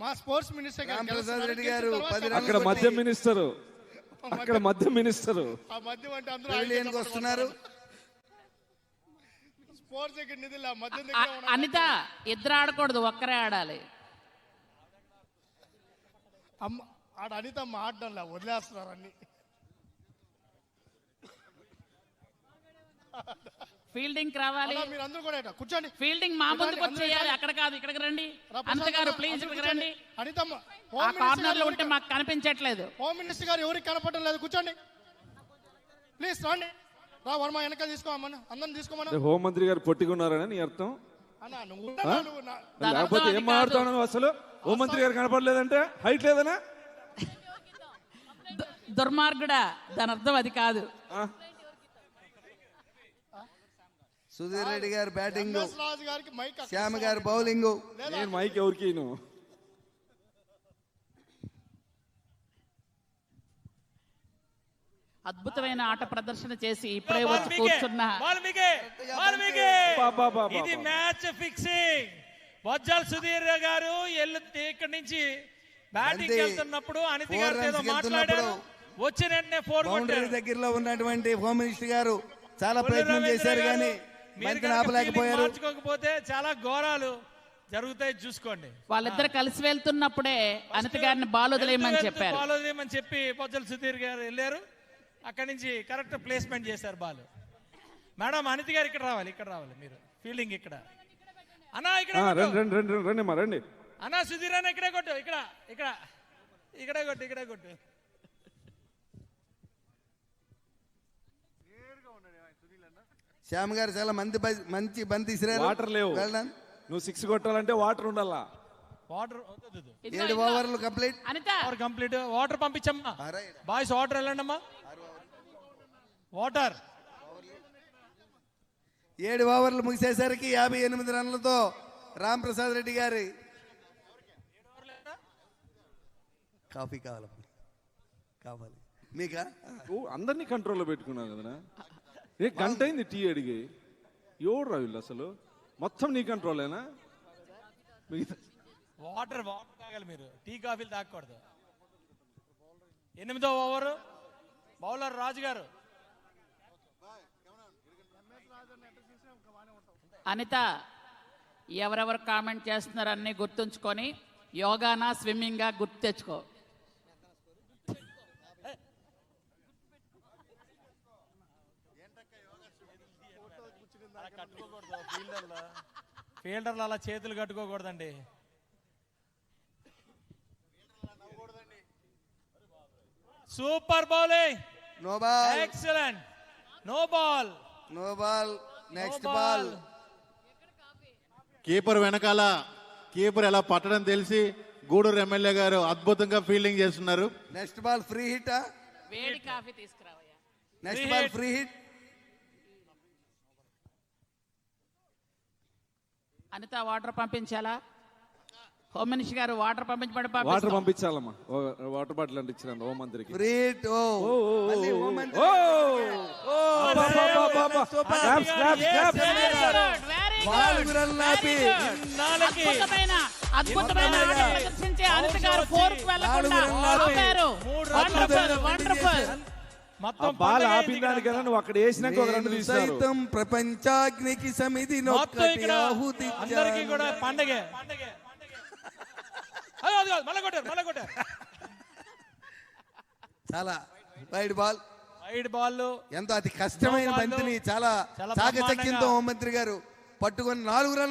మా sports minister Ramprasad Reddy గారు అక్కడ మధ్య మినిస్టర్, అక్కడ మధ్య మినిస్టర్ ఆ మధ్య అంటే అందరూ పెవిలియన్కి వస్తున్నారు. స్పోర్ట్స్ దగ్గర నిధులు మధ్య అనిత ఇద్దరు ఆడకూడదు, ఒక్కరే ఆడాలి. అమ్మ ఆడ అనిత ఆడడంలా వదిలేస్తున్నారు అన్ని. ఫీల్డింగ్ రావాలి, మీరు అందరూ కూడా కూర్చోండి. ఫీల్డింగ్ మా ముందుకు వచ్చేయాలి, అక్కడ కాదు ఇక్కడికి రండి. అనిత గారు ప్లీజ్ ఇక్కడికి రండి. అనితమ్మ ఆ కార్నర్ లో ఉంటే మాకు కనిపించట్లేదు. హోమ్ మినిస్టర్ గారు ఎవరికి కనపడడం లేదు, కూర్చోండి ప్లీజ్. రండి రా వర్మ, వెనకాల తీసుకోమన్నా, అందరిని తీసుకోమన్నా. హోంమంత్రి గారు పొట్టిగున్నారని నీ అర్థం? లేకపోతే ఏం మాట్లాడుతున్నావు అసలు? హోంమంత్రి గారు కనపడలేదంటే హైట్ లేదనా? దుర్మార్గుడా, దాని అర్థం అది కాదు. సుధీర్ రెడ్డి గారు బ్యాటింగ్, శ్యామ గారు బౌలింగ్. నేను మైక్ ఎవరికి? అద్భుతమైన ఆట ప్రదర్శన చేసి ఇప్పుడే వచ్చి కూర్చున్న ఇది మ్యాచ్ ఫిక్సింగ్. బొజ్జల సుధీర్ గారు ఇక్కడి నుంచి బ్యాటింగ్ వెళ్తున్నప్పుడు అనిత గారు ఏదో మాట్లాడారు, వచ్చిన వెంటనే 4 బౌండరీ దగ్గరలో ఉన్నటువంటి హోమ్ మినిస్టర్ గారు చాలా ప్రయత్నం చేశారు కానీ ఆపలేకపోయారు. మార్చుకోకపోతే చాలా ఘోరాలు జరుగుతాయి, చూసుకోండి. వాళ్ళిద్దరు కలిసి వెళ్తున్నప్పుడే అనిత గారిని బాల్ వదిలేయమని చెప్పారు. బాల్ వదిలేయమని చెప్పి బొజ్జల సుధీర్ గారు వెళ్ళారు. అక్కడి నుంచి కరెక్ట్ ప్లేస్మెంట్ చేశారు బాల్. మేడం అనిత గారు ఇక్కడ రావాలి, ఇక్కడ రావాలి మీరు. ఫీల్డింగ్ ఇక్కడ అన్నా, ఇక్కడ రండి అన్నా. సుధీర్ అన్న ఇక్కడే కొట్టు, ఇక్కడ ఇక్కడ ఇక్కడే కొట్టు, ఇక్కడే కొట్టు. శ్యామ్ గారు చాలా మంచి బంతి ఇసిరారు. వాటర్ లేవు, నువ్వు 6 కొట్టాలంటే వాటర్ ఉండాలా. వాటర్ 7 ఓవర్లు కంప్లీట్. Over complete. వాటర్ పంపించమ్మా బాయ్స్, వాటర్ వెళ్ళండి అమ్మా. వాటర్ 7 ఓవర్లు ముగిసేసరికి 58 రన్లతో రామప్రసాద్ రెడ్డి గారి కాఫీ కావాలి మీకా? అందరినీ కంట్రోల్లో పెట్టుకున్నావు కదా. ఏ గంట అయింది టీ అడిగి. ఎవడు రా వీళ్ళు అసలు? మొత్తం నీ కంట్రోలేనా? వాటర్ తాగాలి మీరు, టీ కాఫీలు తాగకూడదు. 8వ ఓవర్ బౌలర్ రాజు గారు. అనిత, ఎవరెవరు కామెంట్ చేస్తున్నారు అన్ని గుర్తుంచుకొని యోగానా స్విమ్మింగ్గా గుర్తు తెచ్చుకో. ఫీల్డర్లు అలా చేతులు కట్టుకోకూడదండి. Super bowling, no ball, excellent, no ball, no ball. Next ball. Keeper వెనకాల కీపర్ ఎలా పట్టడం తెలిసి గూడూరు ఎమ్మెల్యే గారు అద్భుతంగా ఫీల్డింగ్ చేస్తున్నారు. Next ball free hit. వేడి కాఫీ తీసుకురావయ్యా. Next ball free hit. Anitha water పంపించాలా? హోమ్ మినిస్టర్ గారు వాటర్ పంపించబడి వాటర్ పంపించాలమ్మా. వాటర్ బాటిల్ అంటే ఇచ్చిన హోంమంత్రికి. Free hit. అద్భుతమైన ఆట ప్రదర్శించే అనిత గారు 4కు వెళ్ళకుండా ఆపారు. వండర్ఫుల్. బాల్ ఆపిన దానికన్నా నువ్వు అక్కడ వేసినాక ఒక 2 తీస్తారు. ప్రపంచాగ్నికి సమితి అందరికీ కూడా పండగే. చాలా వైడ్ బాల్. ఎంతో అతి కష్టమైన బంతిని చాలా చాకచక్యంతో హోంమంత్రి గారు పట్టుకొని 4 రన్లు